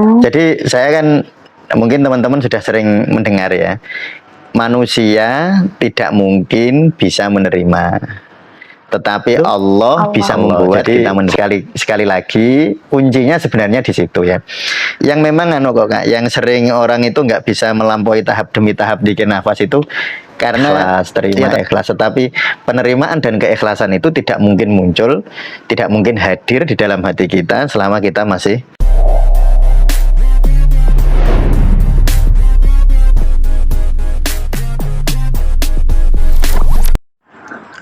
Jadi saya kan mungkin teman-teman sudah sering mendengar ya, manusia tidak mungkin bisa menerima, tetapi Allah bisa membuat kita sekali lagi kuncinya sebenarnya di situ ya. Yang memang yang sering orang itu nggak bisa melampaui tahap demi tahap bikin nafas itu karena ikhlas, tetapi penerimaan dan keikhlasan itu tidak mungkin muncul, tidak mungkin hadir di dalam hati kita selama kita masih.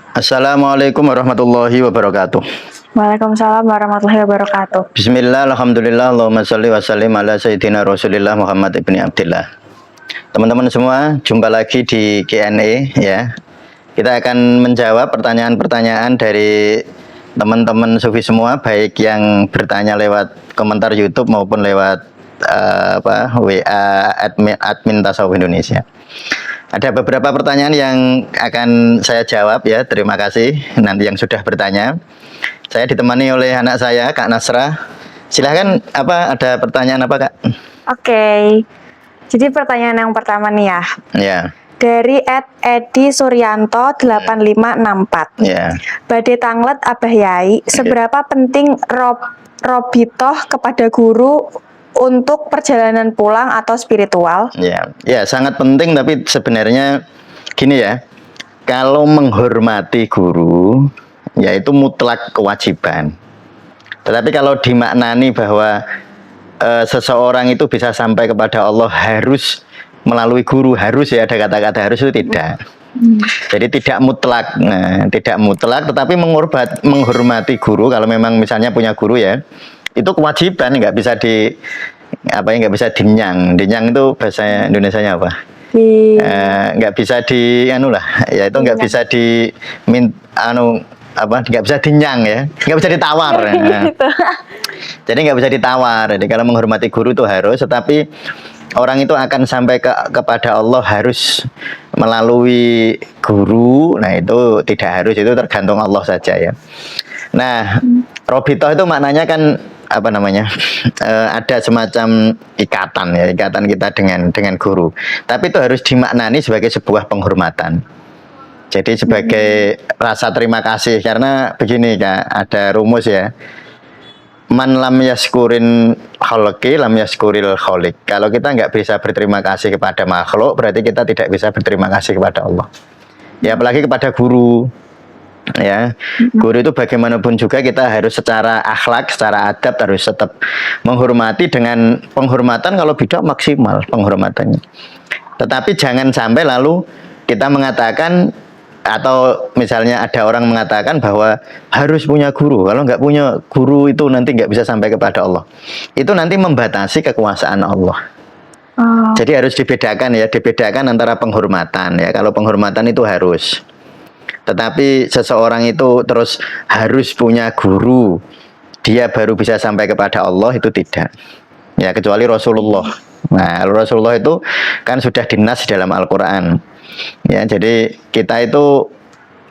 Assalamualaikum warahmatullahi wabarakatuh. Waalaikumsalam warahmatullahi wabarakatuh. Bismillah, alhamdulillah, Allahumma sholli wa sallim ala sayyidina Rasulillah Muhammad ibni Abdillah. Teman-teman semua, jumpa lagi di Q&A ya. Kita akan menjawab pertanyaan-pertanyaan dari teman-teman sufi semua, baik yang bertanya lewat komentar YouTube maupun lewat WA admin Tasawuf Indonesia. Ada beberapa pertanyaan yang akan saya jawab ya. Terima kasih nanti yang sudah bertanya. Saya ditemani oleh anak saya, Kak Nasra. Silahkan, ada pertanyaan apa, Kak? Oke. Jadi pertanyaan yang pertama nih ya. Ya. Dari @edi Suryanto 8564. Ya. Badhe tanglet Abah Yai, seberapa penting robitoh kepada guru untuk perjalanan pulang atau spiritual? Ya, sangat penting, tapi sebenarnya gini ya, kalau menghormati guru, yaitu mutlak kewajiban. Tetapi kalau dimaknani bahwa seseorang itu bisa sampai kepada Allah harus melalui guru, harus ya, ada kata-kata harus, itu tidak. Jadi tidak mutlak, tidak mutlak, tetapi menghormati guru. Kalau memang misalnya punya guru ya, itu kewajiban, nggak bisa nggak bisa dinyang. Dinyang itu bahasa Indonesianya apa? Nggak bisa ya itu nggak bisa nggak bisa dinyang ya, nggak bisa ditawar. Jadi nggak bisa ditawar. Jadi kalau menghormati guru itu harus, tetapi orang itu akan sampai kepada Allah harus melalui guru. Nah itu tidak harus, itu tergantung Allah saja ya. Nah, robitoh itu maknanya kan ada semacam ikatan ya, ikatan kita dengan guru. Tapi itu harus dimaknani sebagai sebuah penghormatan. Jadi sebagai rasa terima kasih, karena begini Kak, ada rumus ya. Man lam yaskurin khalqi lam yaskuril khaliq. Kalau kita nggak bisa berterima kasih kepada makhluk, berarti kita tidak bisa berterima kasih kepada Allah. Ya apalagi kepada guru. Ya, guru itu bagaimanapun juga kita harus secara akhlak, secara adab harus tetap menghormati, dengan penghormatan kalau bisa maksimal penghormatannya. Tetapi jangan sampai lalu kita mengatakan, atau misalnya ada orang mengatakan bahwa harus punya guru. Kalau nggak punya guru itu nanti nggak bisa sampai kepada Allah. Itu nanti membatasi kekuasaan Allah. Jadi harus dibedakan ya, dibedakan antara penghormatan ya. Kalau penghormatan itu harus. Tetapi seseorang itu terus harus punya guru, dia baru bisa sampai kepada Allah, itu tidak. Ya kecuali Rasulullah. Nah Rasulullah itu kan sudah dinas dalam Al-Quran. Ya jadi kita itu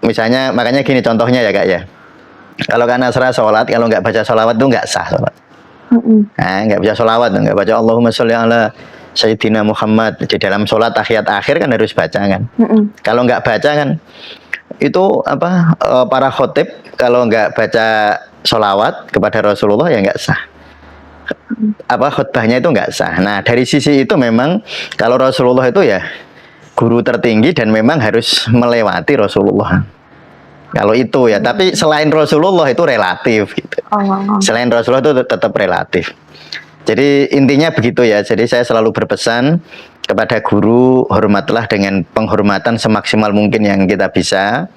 misalnya, makanya gini contohnya ya Kak ya. Kalau Kak Nasra sholat, kalau nggak baca sholawat itu nggak sah sholat. Nah, nggak bisa sholawat, nggak baca Allahumma sholli ala Sayyidina Muhammad. Di dalam sholat tahiyat akhir kan harus baca kan. Kalau nggak baca kan, itu para khotib kalau nggak baca sholawat kepada Rasulullah ya nggak sah. Khutbahnya itu nggak sah. Nah dari sisi itu memang kalau Rasulullah itu ya guru tertinggi dan memang harus melewati Rasulullah. Kalau itu ya, tapi selain Rasulullah itu relatif gitu. Selain Rasulullah itu tetap relatif. Jadi intinya begitu ya. Jadi saya selalu berpesan kepada guru, hormatlah dengan penghormatan semaksimal mungkin yang kita bisa.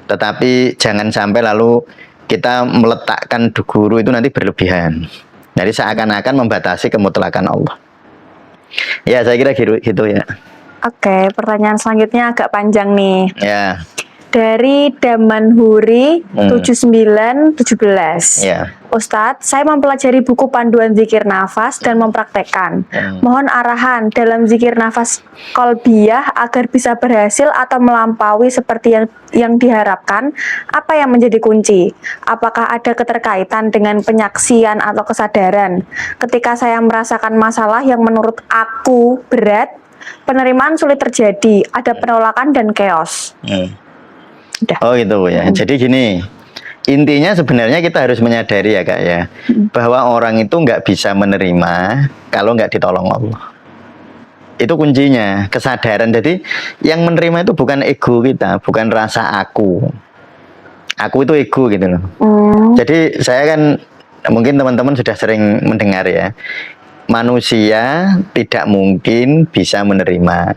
Tetapi jangan sampai lalu kita meletakkan guru itu nanti berlebihan. Jadi seakan-akan membatasi kemutlakan Allah. Ya saya kira gitu ya. Oke, pertanyaan selanjutnya agak panjang nih. Ya. Dari Damanhuri 7917. Ya. Ustadz, saya mempelajari buku panduan zikir nafas dan mempraktekkan. Mohon arahan dalam zikir nafas kolbiyah agar bisa berhasil atau melampaui seperti yang diharapkan. Apa yang menjadi kunci? Apakah ada keterkaitan dengan penyaksian atau kesadaran? Ketika saya merasakan masalah yang menurut aku berat, penerimaan sulit terjadi, ada penolakan dan chaos. Udah. Oh gitu ya. Jadi gini, intinya sebenarnya kita harus menyadari ya Kak ya, bahwa orang itu nggak bisa menerima kalau nggak ditolong Allah. Itu kuncinya, kesadaran. Jadi yang menerima itu bukan ego kita, bukan rasa aku. Aku itu ego gitu loh. Jadi saya kan, mungkin teman-teman sudah sering mendengar ya, manusia tidak mungkin bisa menerima,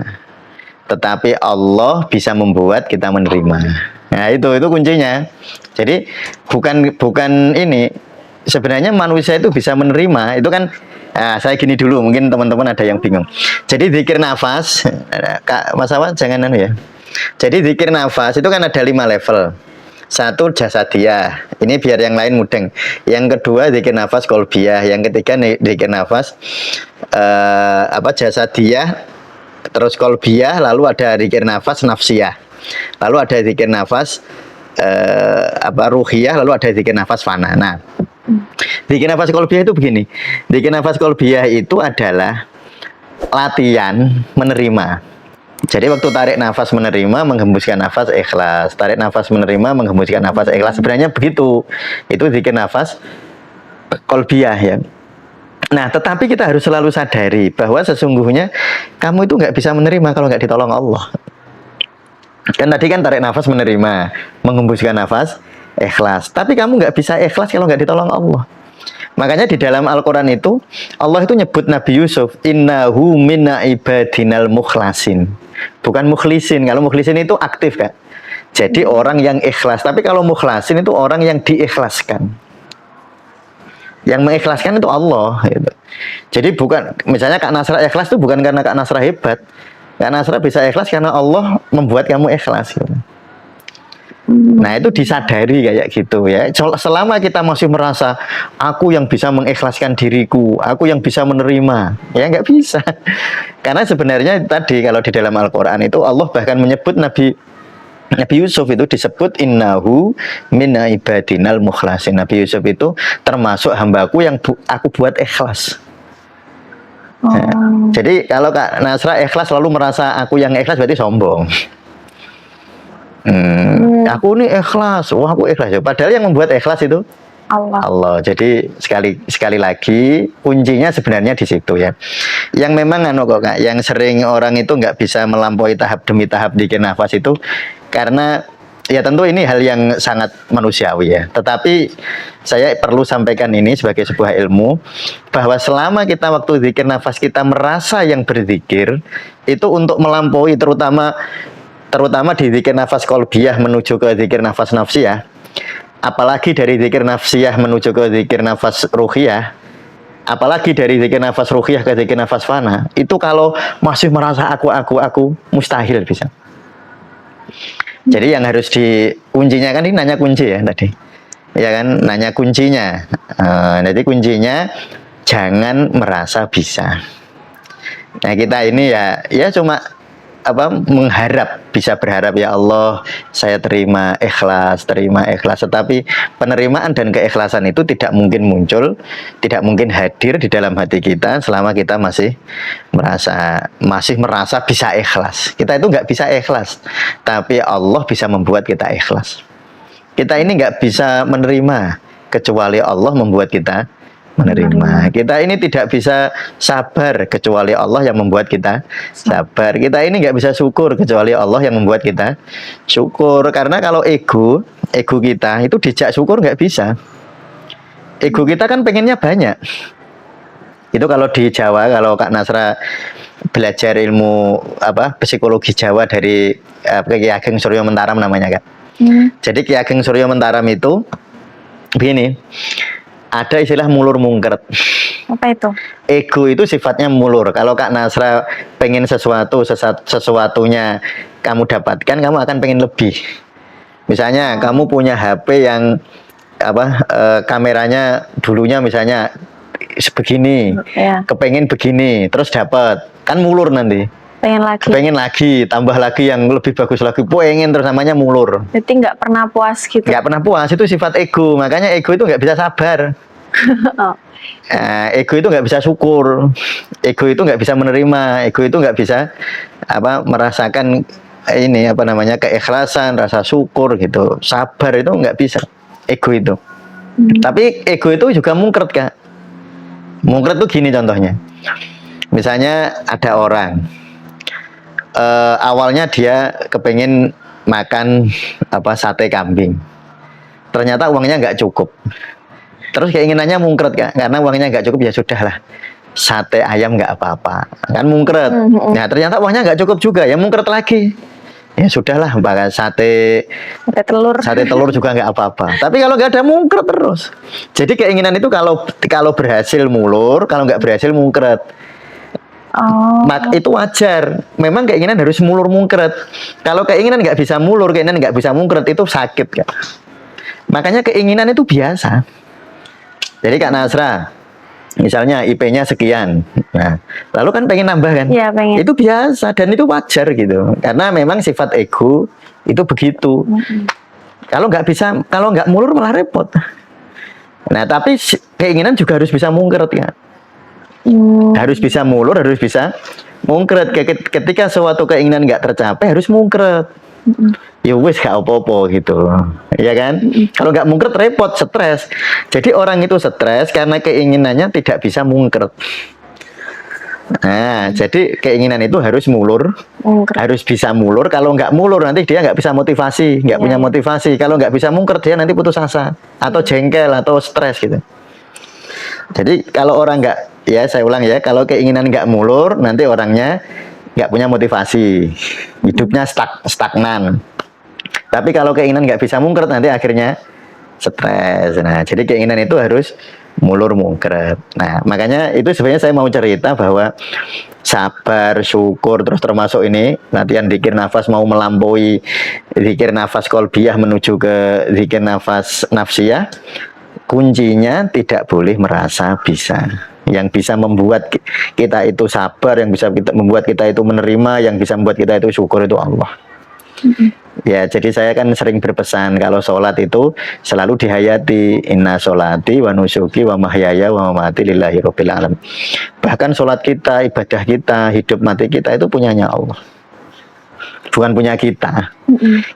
tetapi Allah bisa membuat kita menerima. Nah itu kuncinya. Jadi bukan ini, sebenarnya manusia itu bisa menerima itu kan. Nah, saya gini dulu, mungkin teman-teman ada yang bingung. Jadi zikir nafas, Kak Mas Awan jangan anu ya. Jadi zikir nafas itu kan ada 5 level. Satu jasadiah, ini biar yang lain mudeng. Yang kedua zikir nafas kolbiyah, yang ketiga zikir nafas jasadiah, terus kolbiyah, lalu ada zikir nafas nafsiyah, lalu ada zikir nafas ruhiyah, lalu ada zikir nafas fana. Nah, zikir nafas kolbiyah itu begini. Zikir nafas kolbiyah itu adalah latihan menerima. Jadi waktu tarik nafas menerima, menghembuskan nafas ikhlas. Tarik nafas menerima, menghembuskan nafas ikhlas. Sebenarnya begitu. Itu zikir nafas kolbiyah ya. Nah, tetapi kita harus selalu sadari bahwa sesungguhnya kamu itu nggak bisa menerima kalau nggak ditolong Allah. Kan tadi kan tarik nafas menerima, menghembuskan nafas ikhlas. Tapi kamu nggak bisa ikhlas kalau nggak ditolong Allah. Makanya di dalam Al-Quran itu Allah itu nyebut Nabi Yusuf, innahu minna ibadinal mukhlasin. Bukan mukhlisin. Kalau mukhlisin itu aktif Kak. Jadi orang yang ikhlas. Tapi kalau mukhlasin itu orang yang diikhlaskan. Yang mengikhlaskan itu Allah gitu. Jadi bukan, misalnya Kak Nasra ikhlas itu bukan karena Kak Nasra hebat. Kak Nasra bisa ikhlas karena Allah membuat kamu ikhlas gitu. Nah itu disadari kayak gitu ya. Selama kita masih merasa aku yang bisa mengikhlaskan diriku, aku yang bisa menerima, ya nggak bisa. Karena sebenarnya tadi kalau di dalam Al-Quran itu Allah bahkan menyebut Nabi Yusuf itu disebut innahu minna ibadinal mukhlasin. Nabi Yusuf itu termasuk hambaku yang aku buat ikhlas. Nah, jadi kalau Kak Nasra ikhlas lalu merasa aku yang ikhlas berarti sombong. Aku ini ikhlas, wah aku ikhlas. Padahal yang membuat ikhlas itu Allah. Jadi sekali lagi kuncinya sebenarnya di situ ya. Yang memang Kak, yang sering orang itu nggak bisa melampaui tahap demi tahap zikir nafas itu karena ya tentu ini hal yang sangat manusiawi ya. Tetapi saya perlu sampaikan ini sebagai sebuah ilmu bahwa selama kita waktu zikir nafas kita merasa yang berzikir itu untuk melampaui terutama di zikir nafas kolbiyah menuju ke zikir nafas nafsiyah, apalagi dari zikir nafsiyah menuju ke zikir nafas ruhiyah, apalagi dari zikir nafas ruhiyah ke zikir nafas fana, itu kalau masih merasa aku mustahil bisa. Jadi yang harus kuncinya kan ini nanya kunci ya tadi, ya kan, nanya kuncinya. Jadi kuncinya jangan merasa bisa. Nah kita ini ya cuma mengharap, bisa berharap ya Allah saya terima ikhlas, tetapi penerimaan dan keikhlasan itu tidak mungkin muncul, tidak mungkin hadir di dalam hati kita selama kita masih merasa bisa ikhlas. Kita itu nggak bisa ikhlas, tapi Allah bisa membuat kita ikhlas. Kita ini nggak bisa menerima kecuali Allah membuat kita menerima. Kita ini tidak bisa sabar kecuali Allah yang membuat kita sabar. Kita ini nggak bisa syukur kecuali Allah yang membuat kita syukur. Karena kalau ego kita itu dijak syukur nggak bisa. Ego kita kan pengennya banyak. Itu kalau di Jawa, kalau Kak Nasra belajar ilmu psikologi Jawa dari Ki Ageng Suryo Mentaram namanya Kak. Jadi Ki Ageng Suryo Mentaram itu begini. Ada istilah mulur mungkert. Apa itu? Ego itu sifatnya mulur. Kalau Kak Nasra pengen sesuatunya kamu dapatkan, kamu akan pengen lebih. Misalnya kamu punya HP yang kameranya dulunya misalnya sebegini, Ya, kepengen begini, terus dapat, kan mulur nanti. pengen lagi. Pengen lagi, tambah lagi yang lebih bagus lagi, pengen terus namanya mulur. Jadi nggak pernah puas gitu. Nggak pernah puas, itu sifat ego. Makanya ego itu nggak bisa sabar. Oh. Ego itu nggak bisa syukur, ego itu nggak bisa menerima, ego itu nggak bisa merasakan ini keikhlasan, rasa syukur gitu, sabar itu nggak bisa, ego itu. Tapi ego itu juga mungkret, Kak. Mungkret tuh gini contohnya, misalnya ada orang awalnya dia kepengen makan sate kambing, ternyata uangnya nggak cukup. Terus keinginannya mungkret, Kak, karena uangnya nggak cukup, ya sudahlah, sate ayam nggak apa-apa, kan mungkret. Nah ternyata uangnya nggak cukup juga, ya mungkret lagi, ya sudahlah, bahkan sate telur juga nggak apa-apa. Tapi kalau nggak ada, mungkret terus. Jadi keinginan itu kalau berhasil mulur, kalau nggak berhasil mungkret. Itu wajar. Memang keinginan harus mulur mungkret. Kalau keinginan nggak bisa mulur, keinginan nggak bisa mungkret, itu sakit, Kak. Makanya keinginan itu biasa. Jadi Kak Nasra, misalnya IP-nya sekian, nah, lalu kan pengen nambah kan? Ya, pengen. Itu biasa dan itu wajar gitu. Karena memang sifat ego itu begitu. Kalau nggak mulur malah repot. Nah, tapi keinginan juga harus bisa mungkret, ya. Harus bisa mulur, harus bisa mungkret. Ketika suatu keinginan nggak tercapai, harus mungkret. Ya wes gak apa-apa gitu, ya kan? Kalau nggak mungkret repot, stres. Jadi orang itu stres karena keinginannya tidak bisa mungkret. Nah, jadi keinginan itu harus mulur, harus bisa mulur. Kalau nggak mulur nanti dia nggak bisa motivasi, nggak punya motivasi. Kalau nggak bisa mungkret, dia nanti putus asa atau jengkel atau stres gitu. Jadi kalau orang nggak, ya saya ulang ya, kalau keinginan nggak mulur, nanti orangnya nggak punya motivasi, hidupnya stagnan. Tapi kalau keinginan nggak bisa mungkret, nanti akhirnya stres. Nah, jadi keinginan itu harus mulur mungkret. Nah, makanya itu sebenarnya saya mau cerita bahwa sabar, syukur, terus termasuk ini latihan zikir nafas, mau melampaui zikir nafas kolbiyah menuju ke zikir nafas nafsiyah. Kuncinya tidak boleh merasa bisa. Yang bisa membuat kita itu sabar, yang bisa membuat kita itu menerima, yang bisa membuat kita itu syukur itu Allah. Ya, jadi saya kan sering berpesan kalau sholat itu selalu dihayati, inna sholati wa nusuki wa mahyaya wa mamati lillahi rabbil alamin. Bahkan sholat kita, ibadah kita, hidup mati kita itu punyanya Allah, bukan punya kita.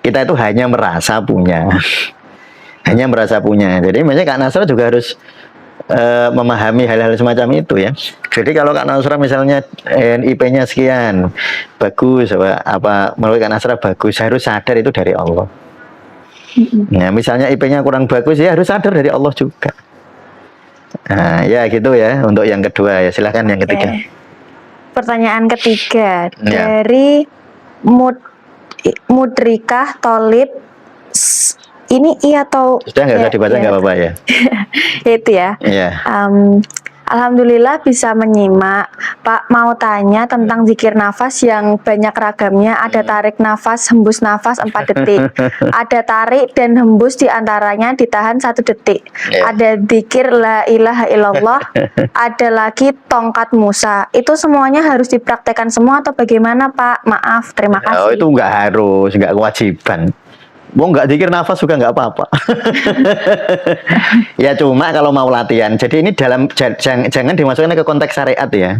Kita itu hanya merasa punya, hanya merasa punya. Jadi makanya Kak Nasra juga harus memahami hal-hal semacam itu ya. Jadi kalau Kak Nasra misalnya IP-nya sekian, bagus, menurut Kak Nasra bagus, harus sadar itu dari Allah. Nah, misalnya IP-nya kurang bagus, ya harus sadar dari Allah juga. Nah, ya gitu ya. Untuk yang kedua ya, silahkan yang ketiga. Pertanyaan ketiga dari Mudrikah Tolib. Ini iya atau sudah nggak usah dibaca, nggak apa-apa ya. Itu ya. Alhamdulillah bisa menyimak. Pak, mau tanya tentang zikir nafas yang banyak ragamnya. Ada tarik nafas, hembus nafas 4 detik. Ada tarik dan hembus diantaranya ditahan 1 detik. Ada zikir la ilaha illallah. Ada lagi tongkat Musa. Itu semuanya harus dipraktekkan semua atau bagaimana, Pak? Maaf, terima kasih. Oh, itu nggak harus, nggak kewajiban. Mau nggak zikir nafas juga nggak apa-apa. Ya cuma kalau mau latihan. Jadi ini jangan dimasukkan ke konteks syariat ya.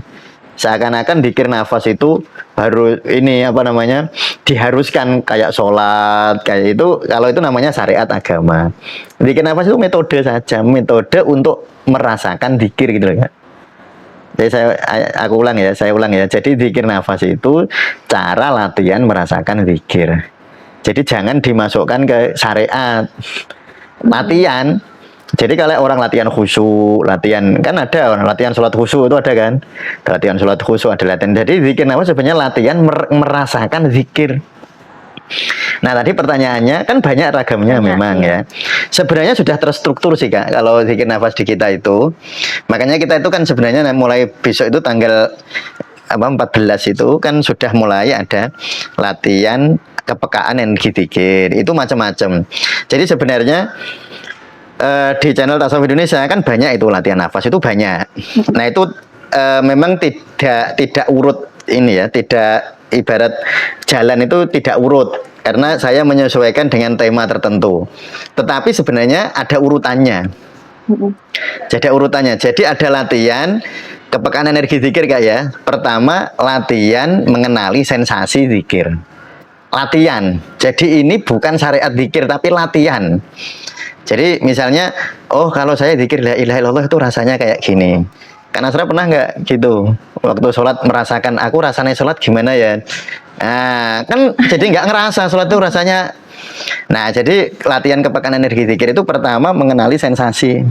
Seakan-akan zikir nafas itu baru ini diharuskan kayak sholat kayak itu. Kalau itu namanya syariat agama. Zikir nafas itu metode saja, metode untuk merasakan zikir gitu loh ya. Jadi saya ulang ya. Jadi zikir nafas itu cara latihan merasakan zikir. Jadi jangan dimasukkan ke syariat. Latihan. Jadi kalau orang latihan khusyuk, latihan kan ada orang latihan sholat khusyuk itu ada kan? Latihan sholat khusyuk ada latihan. Jadi zikir nafas sebenarnya latihan merasakan zikir. Nah tadi pertanyaannya kan banyak ragamnya memang ya. Sebenarnya sudah terstruktur sih Kak kalau zikir nafas di kita itu. Makanya kita itu kan sebenarnya mulai besok itu tanggal 14 itu kan sudah mulai ada latihan kepekaan energi zikir. Itu macam-macam. Jadi sebenarnya di channel Tasawuf Indonesia kan banyak itu latihan nafas, itu banyak. Nah itu memang tidak urut ini ya, tidak ibarat jalan itu tidak urut karena saya menyesuaikan dengan tema tertentu. Tetapi sebenarnya ada urutannya. Jadi urutannya. Jadi ada latihan kepekaan energi zikir Kak ya. Pertama latihan mengenali sensasi zikir. Latihan. Jadi ini bukan syariat zikir tapi latihan. Jadi misalnya, oh kalau saya zikir la ilaha illallah itu rasanya kayak gini. Karena saya pernah nggak gitu waktu sholat merasakan aku rasanya sholat gimana ya. Nah kan jadi nggak ngerasa sholat itu rasanya. Nah jadi latihan kepekaan energi zikir itu pertama mengenali sensasi.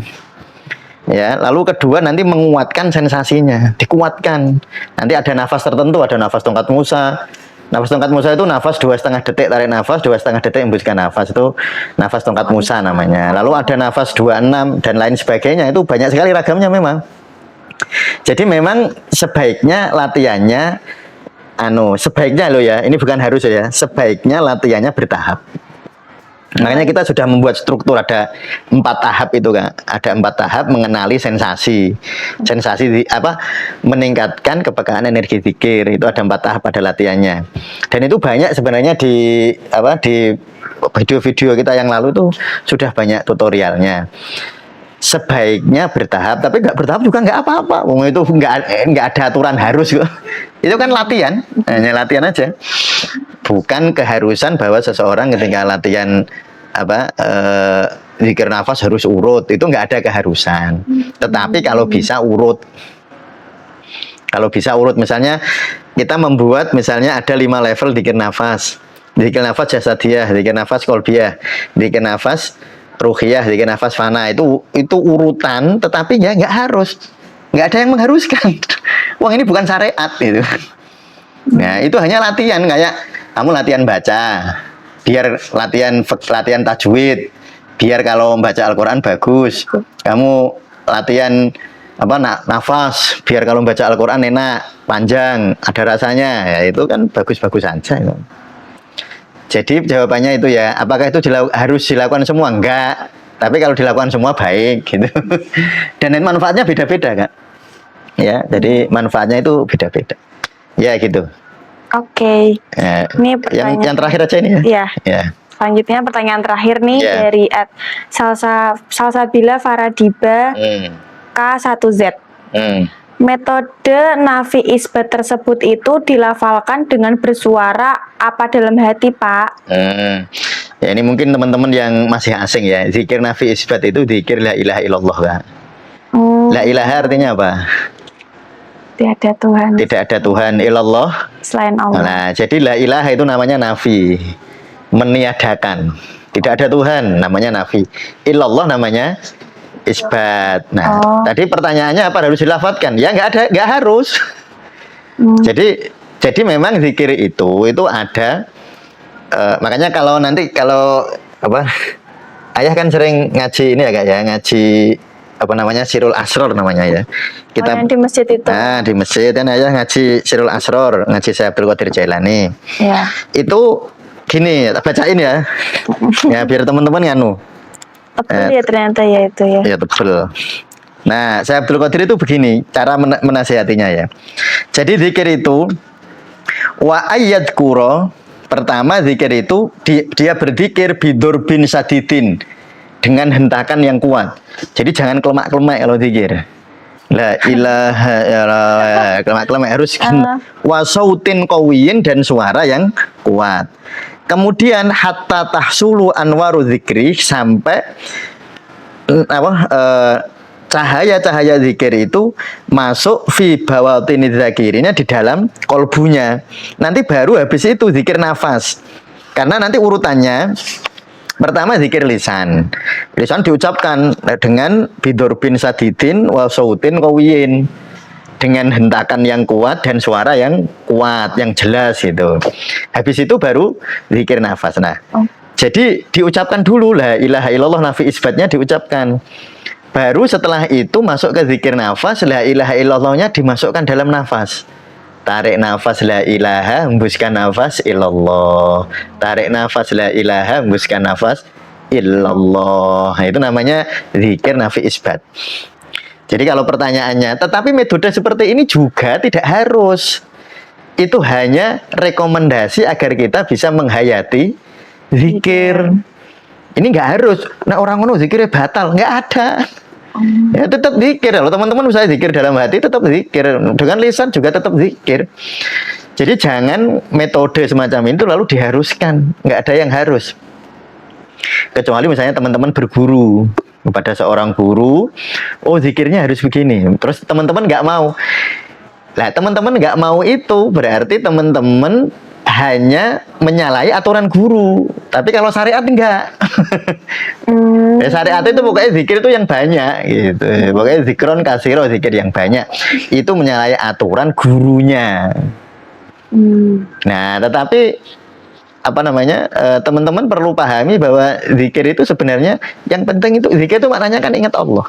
Ya, lalu kedua nanti menguatkan sensasinya, dikuatkan. Nanti ada nafas tertentu, ada nafas tongkat Musa. Nafas tongkat Musa itu nafas 2,5 detik tarik nafas, 2,5 detik hembuskan nafas, itu nafas tongkat Musa namanya. Lalu ada nafas 26 dan lain sebagainya, itu banyak sekali ragamnya memang. Jadi memang sebaiknya latihannya sebaiknya loh ya, ini bukan harus ya, sebaiknya latihannya bertahap. Makanya kita sudah membuat struktur ada 4 tahap itu kan, ada 4 tahap mengenali sensasi meningkatkan kepekaan energi zikir, itu ada 4 tahap pada latihannya. Dan itu banyak sebenarnya di video-video kita yang lalu tuh sudah banyak tutorialnya. Sebaiknya bertahap, tapi nggak bertahap juga nggak apa-apa. Wong itu nggak ada aturan harus kok. Itu kan latihan, hanya latihan aja. Bukan keharusan bahwa seseorang ketika latihan zikir nafas harus urut, itu nggak ada keharusan. Tetapi kalau bisa urut, misalnya kita membuat misalnya ada 5 level zikir nafas jasadiyah, zikir nafas kolbiyah, zikir nafas ruhiyah, zikir nafas fana, itu urutan, tetapi ya nggak harus, nggak ada yang mengharuskan. Wah ini bukan syariat itu. Nah itu hanya latihan, kayak kamu latihan baca, biar latihan tajwid, biar kalau membaca Al-Quran bagus. Kamu latihan nafas, biar kalau membaca Al-Quran enak, panjang, ada rasanya. Ya itu kan bagus-bagus saja. Jadi jawabannya itu ya, apakah itu harus dilakukan semua? Enggak. Tapi kalau dilakukan semua baik gitu. Dan manfaatnya beda-beda kan. Ya, jadi manfaatnya itu beda-beda. Ya gitu. Oke. Ini pertanyaan yang terakhir aja ini ya. Iya. Ya. Selanjutnya pertanyaan terakhir nih dari Salsabila Faradiba K1Z. Metode nafi isbat tersebut itu dilafalkan dengan bersuara apa dalam hati, Pak? Ya ini mungkin teman-teman yang masih asing ya. Zikir nafi isbat itu zikir la ilaha illallah kan. La ilaha artinya apa? Tidak ada Tuhan. Tidak ada Tuhan illallah selain Allah. Nah, jadi la ilaha itu namanya nafi, meniadakan. Tidak ada Tuhan namanya nafi. Illallah namanya isbat. Nah, tadi pertanyaannya apa, harus dilafadzkan? Ya nggak harus. Jadi memang zikir itu ada. Makanya kalau ayah kan sering ngaji ini ya Kak ya, ngaji Sirul Asror namanya ya. Kita yang di masjid itu. Nah, di masjid kan ayah ngaji Sirul Asror, ngaji Syekh Abdul Qadir Jailani. Ya. Itu gini, bacain ya. Ya biar teman-teman Betul ya ternyata ya itu ya. Ya betul. Nah, Syekh Abdul Qadir itu begini cara menasihatinya ya. Jadi zikir itu wa ayyad kuro, pertama zikir itu dia berzikir bidur bin sadidin, dengan hentakan yang kuat. Jadi jangan kelemak-kelemak kalau zikir. La ilaha illallah, kelemak-kelemak harus wasautin qawiyin, dan suara yang kuat. Kemudian hatta tahsulu anwaru zikri, sampai cahaya-cahaya zikir itu masuk fi bawatini zakirnya, di dalam kolbunya. Nanti baru habis itu zikir nafas. Karena nanti urutannya pertama zikir lisan. Lisan diucapkan dengan bidur bin sadidin wa sautin qawiyin, dengan hentakan yang kuat dan suara yang kuat, yang jelas itu. Habis itu baru zikir nafas. Nah, jadi diucapkan dulu la ilaha illallah, nafi isbatnya diucapkan. Baru setelah itu masuk ke zikir nafas, la ilaha illallahnya dimasukkan dalam nafas. Tarik nafas la ilaha, hembuskan nafas illallah. Tarik nafas la ilaha, hembuskan nafas illallah. Nah, itu namanya zikir nafi isbat. Jadi kalau pertanyaannya, tetapi metode seperti ini juga tidak harus. Itu hanya rekomendasi agar kita bisa menghayati zikir. Ini nggak harus. Nah orang ngono zikirnya batal, nggak ada. Ya tetap zikir. Kalau teman-teman bisa zikir dalam hati, tetap zikir. Dengan lisan juga tetap zikir. Jadi jangan metode semacam itu lalu diharuskan. Nggak ada yang harus. Kecuali misalnya teman-teman berguru kepada seorang guru, oh zikirnya harus begini. Terus teman-teman nggak mau. Nah, teman-teman nggak mau itu berarti teman-teman hanya menyalahi aturan guru. Tapi kalau syariat enggak. Ya, syariat itu pokoknya zikir itu yang banyak gitu. Pokoknya zikron kasiro, zikir yang banyak. Itu menyalahi aturan gurunya. Nah, tetapi apa namanya? Teman-teman perlu pahami bahwa zikir itu sebenarnya yang penting itu zikir itu maknanya kan ingat Allah.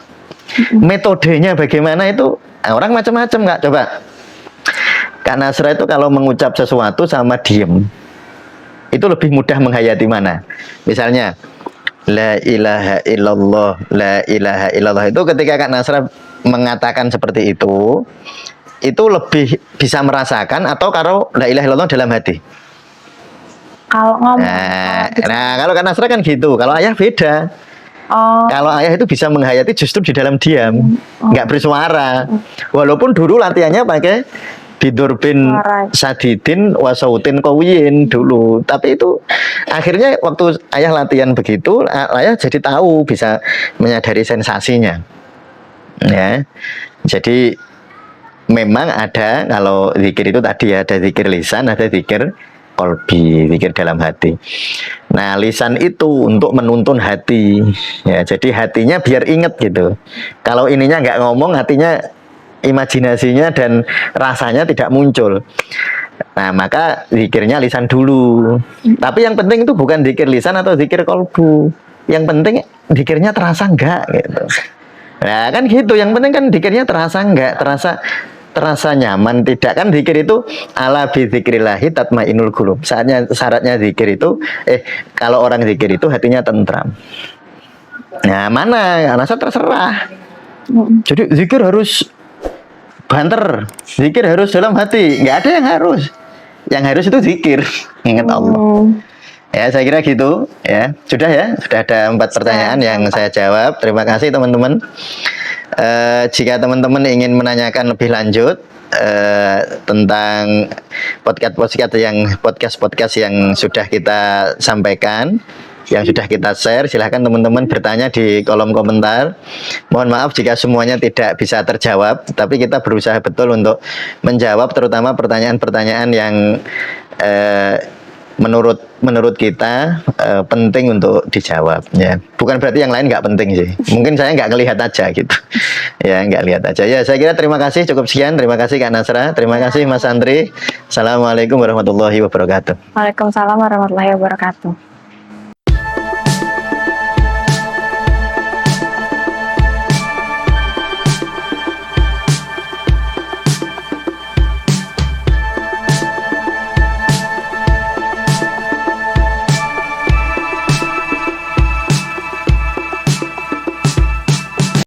Metodenya bagaimana itu orang macam-macam nggak coba. Kak Nasra itu kalau mengucap sesuatu sama diem itu lebih mudah menghayati mana? Misalnya la ilaha illallah, la ilaha illallah itu ketika Kak Nasra mengatakan seperti itu lebih bisa merasakan atau kalau la ilaha illallah dalam hati? Kalau ngomong. Nah kalau Kak Nasra kan gitu, kalau ayah beda. Kalau ayah itu bisa menghayati justru di dalam diam, nggak bersuara. Walaupun dulu latihannya pakai bidurbin sadidin wasautin kawiyin dulu, tapi itu akhirnya waktu ayah latihan begitu, ayah jadi tahu bisa menyadari sensasinya. Ya, jadi memang ada kalau zikir itu tadi ada zikir lisan, ada zikir kolbi, zikir dalam hati. Nah, lisan itu untuk menuntun hati. Ya, jadi hatinya biar inget gitu. Kalau ininya nggak ngomong, hatinya imajinasinya dan rasanya tidak muncul. Nah, maka zikirnya lisan dulu. Tapi yang penting itu bukan zikir lisan atau zikir kolbu. Yang penting zikirnya terasa enggak gitu. Nah, kan gitu. Yang penting kan zikirnya terasa enggak, terasa nyaman tidak kan. Zikir itu ala bi dzikrillahi tatmainul qulub. Syaratnya zikir itu kalau orang zikir itu hatinya tentram. Nah, mana? Rasa terserah. Jadi zikir harus banter, zikir harus dalam hati, nggak ada yang harus. Yang harus itu zikir, ingat Allah. Ya, saya kira gitu. Ya, sudah ada 4 pertanyaan yang saya jawab. Terima kasih teman-teman. Jika teman-teman ingin menanyakan lebih lanjut tentang podcast yang sudah kita sampaikan, yang sudah kita share, silahkan teman-teman bertanya di kolom komentar. Mohon maaf jika semuanya tidak bisa terjawab, tapi kita berusaha betul untuk menjawab terutama pertanyaan-pertanyaan yang menurut kita penting untuk dijawab. Ya, bukan berarti yang lain nggak penting sih. Mungkin saya nggak ngelihat aja gitu. Ya, nggak lihat aja. Ya, saya kira terima kasih, cukup sekian. Terima kasih Kak Nasra, terima kasih Mas Andri. Assalamualaikum warahmatullahi wabarakatuh. Waalaikumsalam warahmatullahi wabarakatuh.